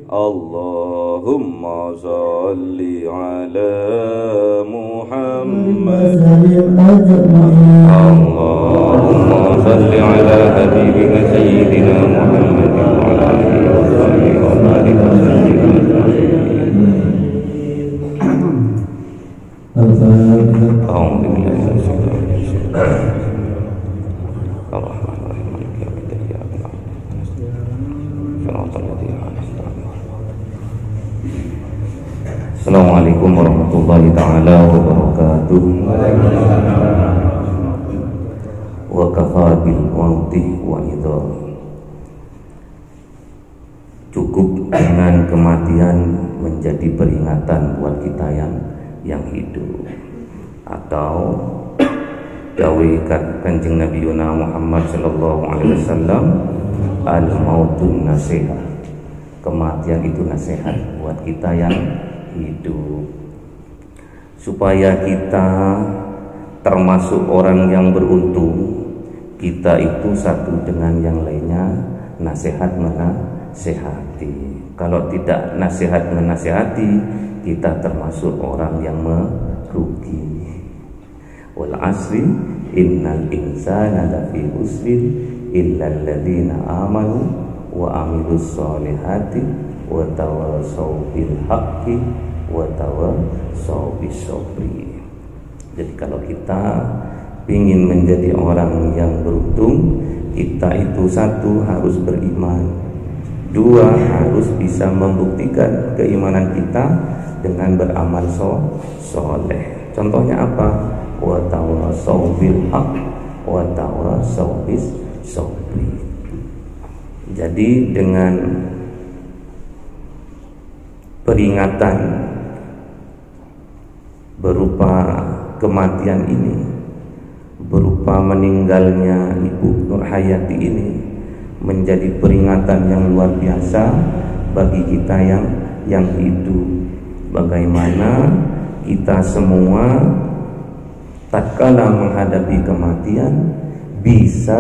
Allahumma salli ala Muhammad. Allahumma salli ala habibina sayyidina Muhammad wa ala alihi wa sahbihi wa barik wa sallim. Assalamualaikum warahmatullahi ta'ala wabarakatuh. Wa kafa bil mauti wa idhar. Cukup dengan kematian menjadi peringatan buat kita yang hidup. Atau dawuh Kanjeng Nabi Muhammad sallallahu alaihi wasallam, al mautun nasihat. Kematian itu nasihat buat kita yang hidup, supaya kita termasuk orang yang beruntung. Kita itu satu dengan yang lainnya nasihat menasehati. Kalau tidak nasihat menasehati, kita termasuk orang yang merugi. Wal asri innal insana lafi khusrin illal ladzina amanu wa amilus solihati wa tawasaw bil haqqi wa tawasaw bis sabri. Jadi kalau kita ingin menjadi orang yang beruntung, kita itu satu harus beriman, dua harus bisa membuktikan keimanan kita dengan beramal soleh. Contohnya apa? Wa tawasaw bil haqq wa tawasaw bis sabri. Jadi dengan peringatan berupa kematian ini, berupa meninggalnya Ibu Nur Hayati ini, menjadi peringatan yang luar biasa bagi kita yang hidup. Bagaimana kita semua tatkala menghadapi kematian bisa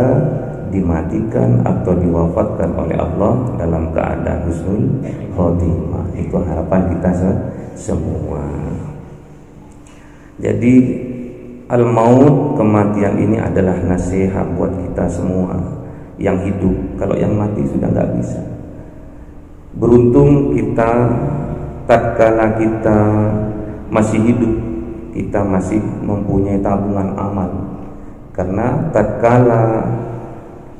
dimatikan atau diwafatkan oleh Allah dalam keadaan husnul khotimah. Itu harapan kita semua. Jadi al-maut, kematian ini adalah nasihat buat kita semua yang hidup. Kalau yang mati sudah nggak bisa. Beruntung kita tatkala kita masih hidup, kita masih mempunyai tabungan amal. Karena tatkala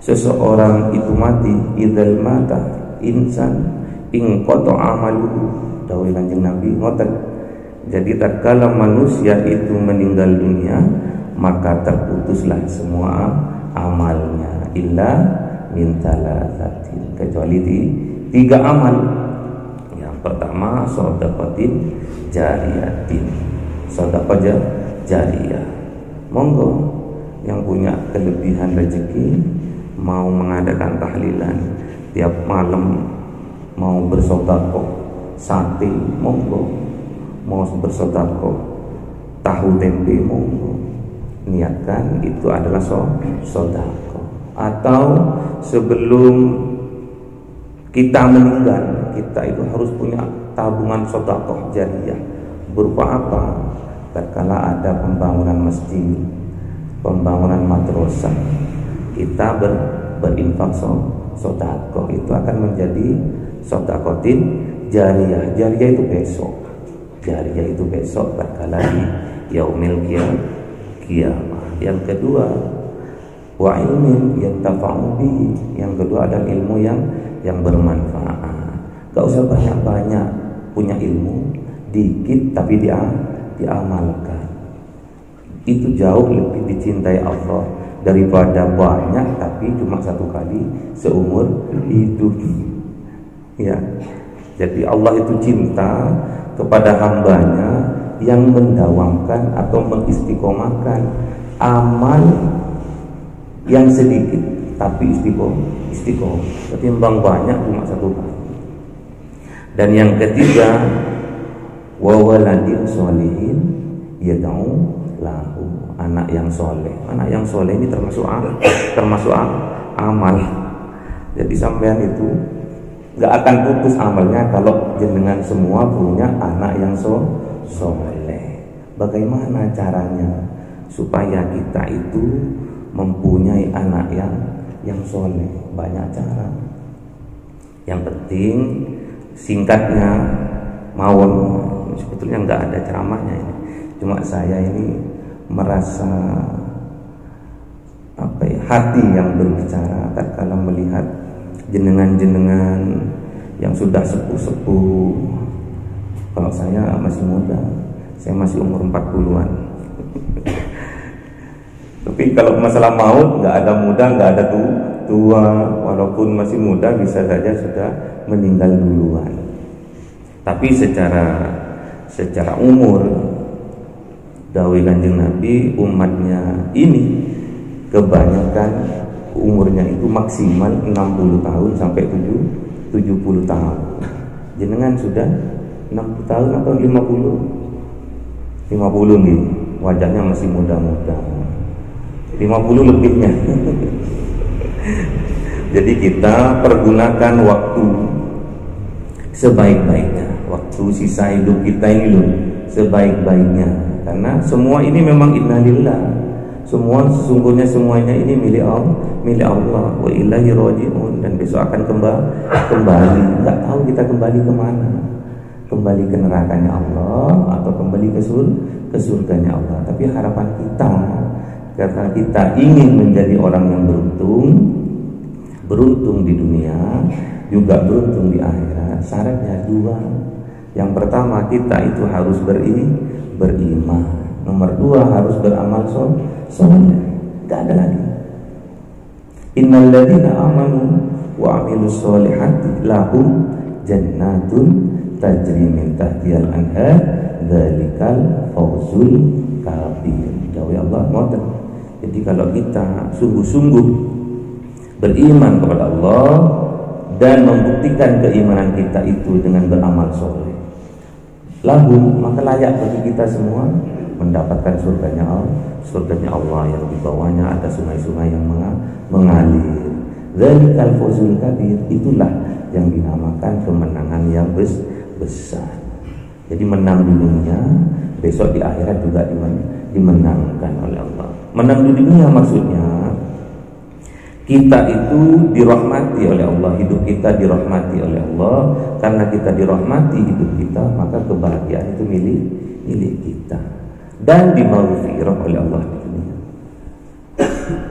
seseorang itu mati, idzal mata insan in qata amaluhu, dawuh Kanjeng Nabi ngoten. Jadi tatkala manusia itu meninggal dunia, maka terputuslah semua amalnya illa min thalathatin, kecuali di tiga amal. Yang pertama shadaqatin jariyatin, sedekah jariyah. Monggo yang punya kelebihan rezeki mau mengadakan tahlilan tiap malam, mau bersedekah sate, monggo. Mau bersedekah tahu tempe, monggo. Niatkan itu adalah sedekah. Atau sebelum kita meninggal, kita itu harus punya tabungan sedekah jariyah. Berupa apa? Tatkala ada pembangunan masjid, pembangunan madrasah, kita berinfak sedekah, itu akan menjadi sedekatin jariyah. Jariyah itu besok. Jariyah itu besok tatkala di yaumil qiyamah. Yang kedua, wa ilmin yantafa'u bihi. Yang kedua adalah ilmu yang bermanfaat. Gak usah banyak-banyak punya ilmu, dikit tapi diamalkan. Itu jauh lebih dicintai Allah daripada banyak tapi cuma satu kali seumur hidup. Ya. Jadi Allah itu cinta kepada hambanya yang mendawamkan atau mengistiqomahkan amal yang sedikit tapi istiqomah. Ketimbang banyak cuma satu kali. Dan yang ketiga, wa waladin sholihin yad'u lahu, anak yang soleh. Anak yang soleh ini termasuk amal. Jadi sampean itu nggak akan putus amalnya kalau jenengan semua punya anak yang soleh. Bagaimana caranya supaya kita itu mempunyai anak yang soleh? Banyak cara. Yang penting singkatnya mawon, sebetulnya nggak ada ceramahnya ini. Cuma saya ini merasa hati yang berbicara kalau melihat jenengan-jenengan yang sudah sepuh-sepuh. Kalau saya masih muda, saya masih umur 40-an. Tapi kalau masalah maut, nggak ada muda, nggak ada tua. Walaupun masih muda, bisa saja sudah meninggal duluan. Tapi secara umur, dawuh Kanjeng Nabi, umatnya ini kebanyakan umurnya itu maksimal 60 tahun sampai 70 tahun. Jenengan sudah 60 tahun atau 50? 50 nih, wajahnya masih muda-muda. 50 lebihnya. Jadi kita pergunakan waktu sebaik-baiknya. Waktu sisa hidup kita ini loh, sebaik-baiknya. Karena semua ini memang innalillah. Semua sesungguhnya semuanya ini milik Allah, wa ilahi raji'un, dan besok akan kembali. Enggak tahu kita kembali kemana. Kembali ke nerakanya Allah atau kembali ke surganya Allah. Tapi harapan kita, karena kita ingin menjadi orang yang beruntung di dunia, juga beruntung di akhirat, syaratnya dua. Yang pertama, kita itu harus beriman. Nomor dua, harus beramal soleh. Gak ada lagi. Innal ladzina amanu wa amilus solihati lahum jannatun tajri min tahtihal anhar dzalikal fawzul kabir. Dawuh Allah ngoten. Jadi kalau kita sungguh-sungguh beriman kepada Allah dan membuktikan keimanan kita itu dengan beramal soleh, lahum, maka layak bagi kita semua mendapatkan surganya Allah yang di bawahnya ada sungai-sungai yang mengalir. Dzalikal fawzul kabir, itulah yang dinamakan kemenangan yang besar. Jadi menang di dunia, besok di akhirat juga dimenangkan oleh Allah. Menang di dunia maksudnya kita itu dirahmati oleh Allah, hidup kita dirahmati oleh Allah. Karena kita dirahmati hidup kita, maka kebahagiaan itu milik kita dan dimaghfirah oleh Allah di dunia.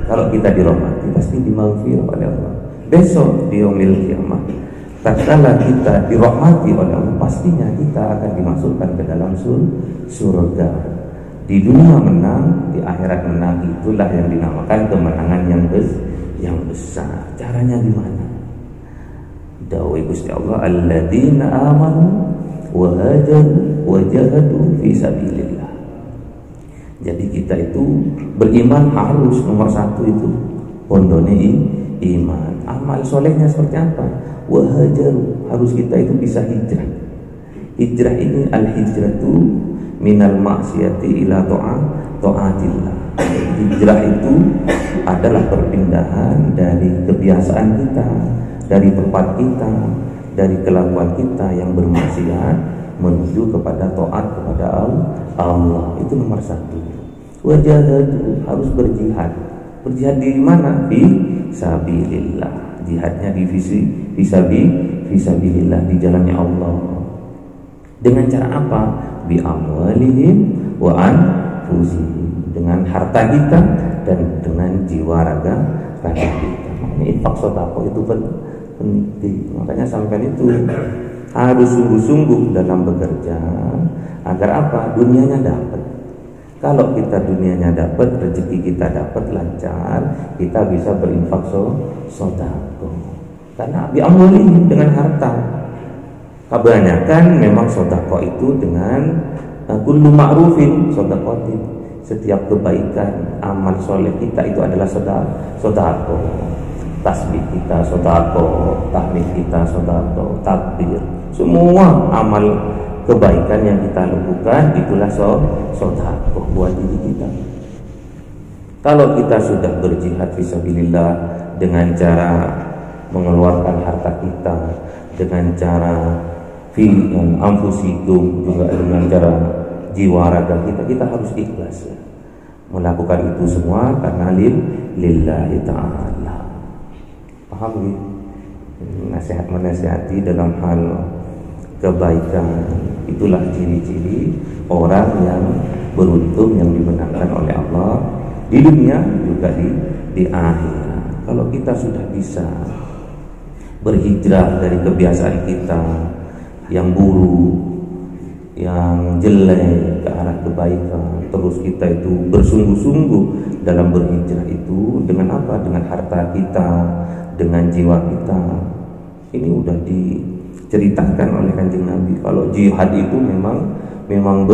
Kalau kita dirahmati, pasti dimaghfirah oleh Allah. Besok di yaumil kiamah, tatkala kita dirahmati oleh Allah, pastinya kita akan dimasukkan ke dalam surga. Di dunia menang, di akhirat menang. Itulah yang dinamakan kemenangan yang besar. Caranya gimana? Dawuh Gusti Allah, alladzina amanu wa hajaru wa jahadu fi sabilillah. Jadi kita itu beriman harus nomor satu itu pondone iman. Amal solehnya seperti apa? Wa hajaru, harus kita itu bisa hijrah. Hijrah ini al-hijratu minal maksiati ila ta'atillah. Hijrah itu adalah perpindahan dari kebiasaan kita, dari tempat kita, dari kelakuan kita yang bermaksiat menuju kepada taat kepada Allah. Itu nomor satu. Wajahatu, harus berjihad. Berjihad di mana? Fi sabilillah. Jihadnya di fisabilillah, di jalannya Allah. Dengan cara apa? Bi amwalihim wa anfusihim, dengan harta kita dan dengan jiwa raga kita. Makanya infak sedekah itu penting. Makanya sampai itu harus sungguh-sungguh dalam bekerja agar apa? Dunianya dapat. Kalau kita dunianya dapat, rezeki kita dapat lancar, kita bisa berinfak sedekah. Karena bi amwalihim, dengan harta. Kebanyakan memang sedekah itu dengan kullu ma'rufin sedaqatin. Setiap kebaikan, amal soleh kita itu adalah sedekah. Tasbih kita sedekah, tahmid kita sedekah, takbir, semua amal kebaikan yang kita lakukan itulah sedekah buat diri kita. Kalau kita sudah berjihad fisabilillah dengan cara mengeluarkan harta kita, dengan cara anfusikum, juga dengan cara jiwa raga kita harus ikhlas ya. Melakukan itu semua karena lillahi ta'ala. Paham ya? Nasihat menasihati dalam hal kebaikan, itulah ciri-ciri orang yang beruntung, yang dimenangkan oleh Allah di dunia juga di akhirat. Kalau kita sudah bisa berhijrah dari kebiasaan kita yang buruk, yang jelek ke arah kebaikan, terus kita itu bersungguh-sungguh dalam berhijrah itu dengan apa? Dengan harta kita, dengan jiwa kita. Ini udah diceritakan oleh Kanjeng Nabi. Kalau jihad itu memang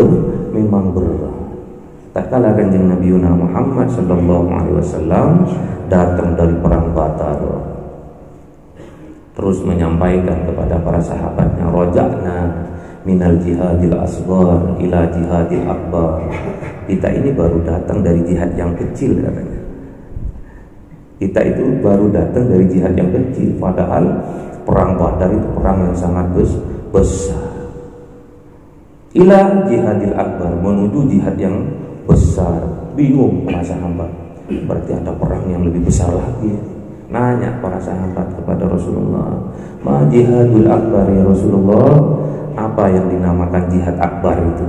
berat. Tatkala Kanjeng Nabi Muhammad sallallahu alaihi wasallam datang dari perang Badar, terus menyampaikan kepada para sahabatnya, roja'na minal jihadil asghar ila jihadil akbar. Kita ini baru datang dari jihad yang kecil katanya. Kita itu baru datang dari jihad yang kecil, padahal perang Badar itu perang yang sangat besar. Ila jihadil akbar, menuju jihad yang besar. Bingung para sahabat, berarti ada perang yang lebih besar lagi. Nanya para sahabat kepada Rasulullah, ma jihadul akbar ya Rasulullah, apa yang dinamakan jihad akbar itu?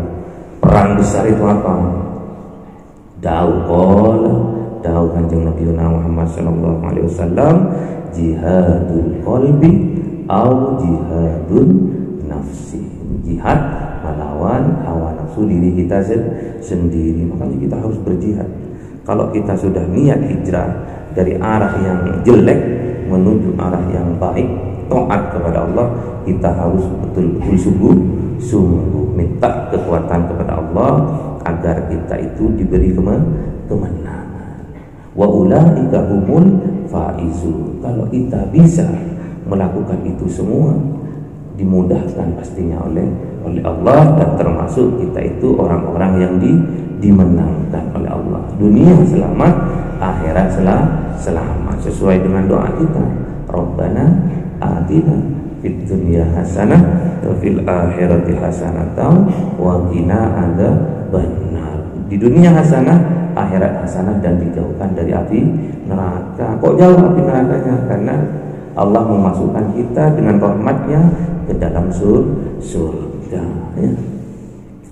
Perang besar itu apa? Dawu Kanjeng Nabi Muhammad sallallahu alaihi wasallam, jihadul qalbi au jihadul nafsi. Jihad melawan hawa nafsu diri kita sendiri. Makanya kita harus berjihad. Kalau kita sudah niat hijrah dari arah yang jelek menuju arah yang baik, taat kepada Allah, kita harus betul-betul sungguh minta kekuatan kepada Allah agar kita itu diberi kemenangan. Wa ulaika humul faizun. Kalau kita bisa melakukan itu semua, dimudahkan pastinya oleh Allah, dan termasuk kita itu orang-orang yang dimenangkan oleh Allah. Dunia selamat, akhirat selamat, sesuai dengan doa kita. Rabbana atina fid dunya hasanah wa fil akhirati hasanah wa qina adzabannar. Di dunia hasanah, akhirat hasanah, dan dijauhkan dari api neraka. Kok jauh api nerakanya? Karena Allah memasukkan kita dengan rahmatnya ke dalam surga ya.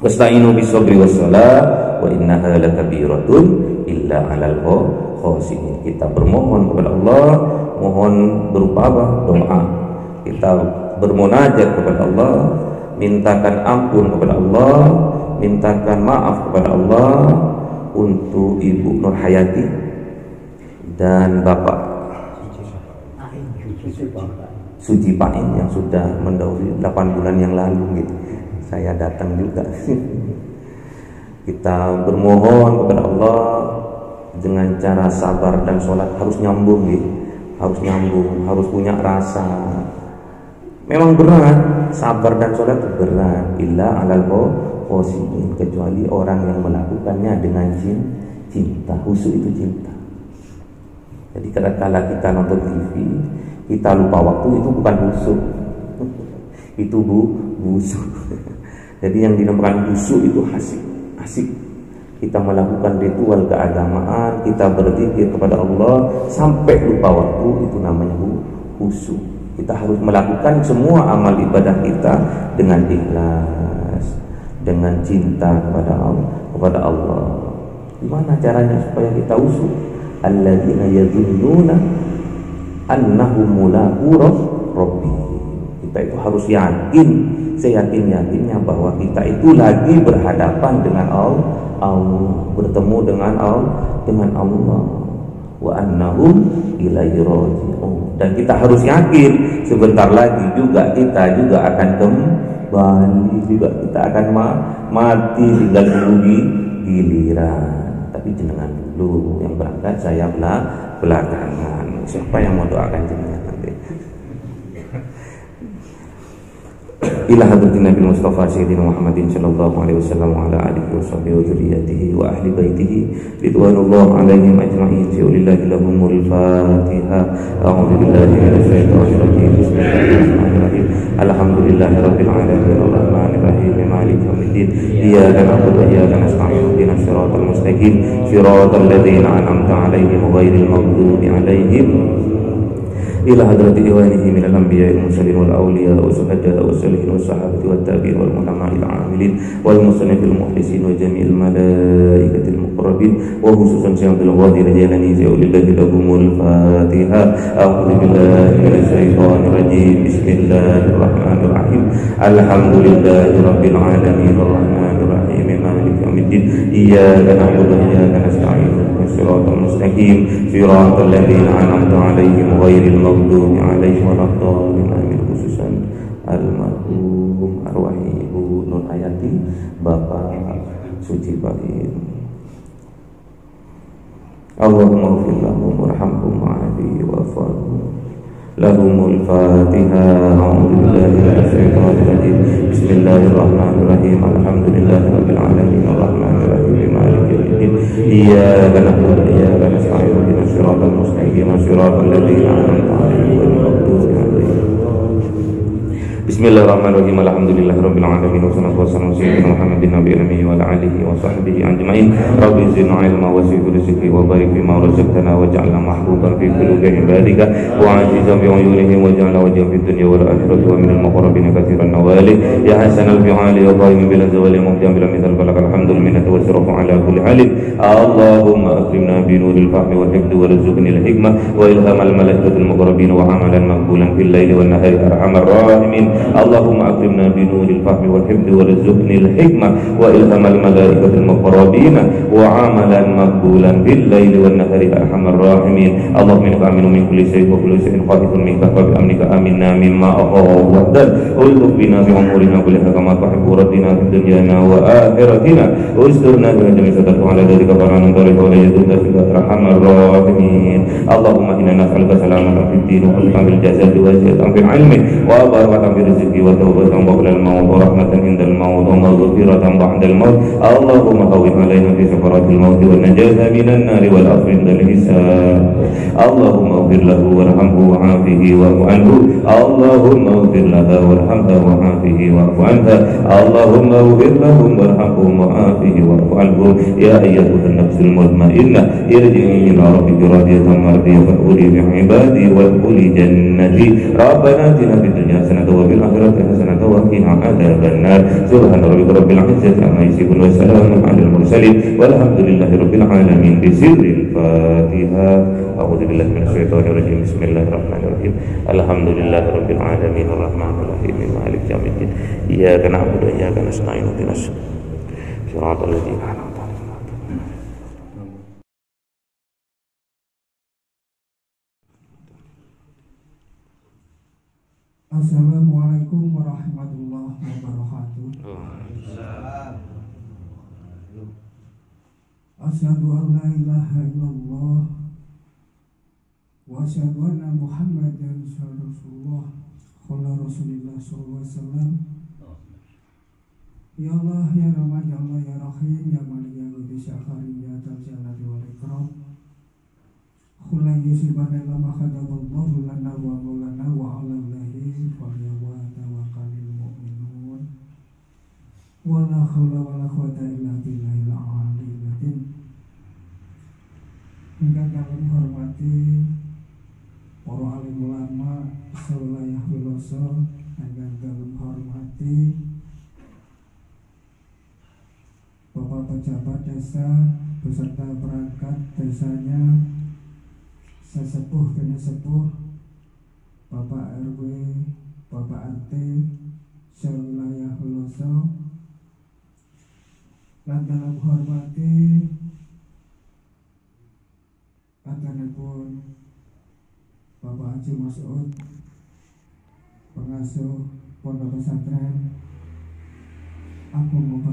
Wasta'inu bis-sabri was-salah wa innaha lakabiratun illa 'alal khashiyin. Kita bermohon kepada Allah, mohon berupa apa? Doa. Kita bermunajat kepada Allah, mintakan ampun kepada Allah, mintakan maaf kepada Allah untuk Ibu Nur Hayati dan Bapak Suci Pain yang sudah mendahului 8 bulan yang lalu gitu. Saya datang juga. Kita bermohon kepada Allah dengan cara sabar, dan sholat harus nyambung gitu. Harus nyambung, harus punya rasa. Memang berat, sabar dan sholat berat. Illa alal khashiyin, kecuali orang yang melakukannya dengan cinta. Khusyuk itu cinta. Jadi kadang-kala kita nonton TV, kita lupa waktu, itu bukan khusyuk. Itu busuk. Jadi yang dinamakan khusyuk itu asik. Kita melakukan ritual keagamaan, kita berzikir kepada Allah sampai lupa waktu, itu namanya khusyuk. Kita harus melakukan semua amal ibadah kita dengan ikhlas, dengan cinta kepada Allah. Gimana caranya supaya kita khusyuk? Alladzina yadhunnuna annahum mulaqu rabbihim. Kita itu harus yakin, seyakin-yakinnya bahwa kita itu lagi berhadapan dengan Allah, bertemu dengan Allah, wa annahum ilaihi raji'un. Dan kita harus yakin sebentar lagi juga kita juga akan kembali, juga kita akan mati, tinggal menunggu giliran. Tapi jenengan dulu yang berangkat, saya belakangan. Siapa yang mau doakan jenengan nanti? Ila hadratin Nabi Mustafa Sayyidina Muhammadin sallallahu alaihi wasallam wa ala alihi wa sahbihi wa dzurriyyatihi wa ahli baitihi ridwanullah alaihim ajma'in. Lillahi lahumul Fatihah. A'udzu billahi minasy syaithanir rajim. Bismillahirrahmanirrahim. Alhamdulillahirabbil alamin arrahmanir rahim maliki yaumiddin iyyaka na'budu wa iyyaka nasta'in ihdinas siratal mustaqim siratal ladzina an'amta 'alaihim ghairil maghdubi 'alaihim إلى حضرة إخوانه من الأنبياء المرسلين والأولياء والشهداء والصالحين والصحابة والتابعين والعلماء العاملين والمصنفين المخلصين وجميع الملائكة المقربين وخصوصا شيخ عبد القادر الجيلاني لله لهم الفاتحة. أعوذ بالله من الشيطان الرجيم بسم الله الرحمن الرحيم الحمد لله رب العالمين الرحمن الرحيم مالك يوم الدين إياك نعبد وإياك نستعين الصراط المستقيم صراط الذين أنعمت عليهم غير المغضوب عليهم ولا الضالين آمين. Khususan almarhum arwah Ibu Nur Hayati, Bapak Suci Bahin. Allahumma ighfir lahum warhamhum wa'afi wa'fu lahumul Fatihah. A'udzu billahi minasy syaithanir rajim. Bismillahirrahmanirrahim. Alhamdulillahirabbil alamin arrahmanir rahim maliki yaumiddin iyyaka na'budu wa iyyaka nasta'in ihdinas siratal mustaqim siratal ladzina an'amta 'alaihim ghairil maghdubi 'alaihim. Bismillahirrahmanirrahim. Alhamdulillahirabbil alamin wassalatu wassalamu ala sayyidina Muhammadin nabiyil ummi wa ala alihi wa sahbihi ajmain. Rabbi zidna ilma wa zid rizqi wa barik fima razaqtana waj'alna mahbuban fi qulubi ibadika wa 'azizan bi 'uyunihim waj'alna wajhan fid dunya wal akhirati wa minal muqarrabin katsiran nawali ya hasanal fi'ali wa qaimin bil zawali mubdi'an bil mithal falakal hamdul minnatu wa syarafu ala kulli halin. Allahumma akrimna bi nuril fahmi wa hifdhi warzuqni al hikmah wa ilhamal malaikatil muqarrabin wa amalan maqbulan fil laili wan nahari arhamar rahimin. Allahumma akrimna bi nuril fahmi wal hifdhi warzuqni al hikmah wa ilhamal malaikatil muqarrabin wa amalan maqbulan bil laili wan nahari arhamar rahimin. Allahumma innaka aminu min kulli shay'in wa kullu shay'in khaifun minka fa bi amnika aminna mimma akhafu wahdan ultuf bina bi umurina kulliha kama tuhibbu rabbina fid dunyana wa akhiratina usturna bi jami'i sadaqati ala dzalika faranan tariqa wa la yazunna fil arhamar rahimin. Allahumma inna nas'aluka salamatan fid din wa husnal jazaa'i wa ziyadatan fil ilmi wa barakatan fil rizqi wa tawbatan qabla al-maut wa rahmatan inda al-maut wa maghfiratan ba'da al-maut. Allahumma hawwin 'alaina fi sakaratil maut wa najata minan nar wal afwi inda al-hisab. Allahumma ighfir lahu warhamhu wa'afihi wa'fu anhu. Allahumma ighfir laha warhamha wa'afihi wa'fu anha. Allahumma ighfir lahum warhamhum wa'afihi wa'fu anhum. Ya ayyatuhan nafsul mutmainnah irji'i ila rabbiki radiyatan mardiyatan fadkhuli fi 'ibadi wadkhuli jannati. Rabbana atina fid dunya hasanatan wa fil akhirati hasanatan wa qina adzaban nar. Subhana rabbika rabbil izzati amma yasifun wa salamun 'alal mursalin walhamdulillahi rabbil alamin. Bisirril Fatihah. A'udzu billahi minasy syaithanir rajim. Bismillahirrahmanirrahim. Alhamdulillahi rabbil alamin arrahmanir rahim maliki yaumiddin iyyaka na'budu wa iyyaka nasta'in ihdinas siratal ladzina an'amta 'alaihim. Assalamualaikum warahmatullahi wabarakatuh. Asyhadu an la ilaha illallah wa asyhadu anna Muhammadan rasulullah. Qala Rasulullah sallallahu alaihi wasallam. Ya Allah ya Rahman ya Allah ya Rahim ya Malik ya Qudus ya Karim ya Dzal Jalali wal Ikram. Khulai yusibana lama khadaballahu lana wa maulana wa 'ala Allahi falyatawakkalul mu'minun. Wala haula wala quwwata illa billahil aliyyil azim. Ingkang kami hormati para alim ulama sewilayah wiloso, ingkang kami hormati Bapak pejabat desa beserta perangkat desanya, sesepuh kene sepuh, Bapak RW, Bapak RT sewilayah wiloso, lan dalam hormati akanipun Bapak Haji Mas'ud, pengasuh Pondok Pesantren Agung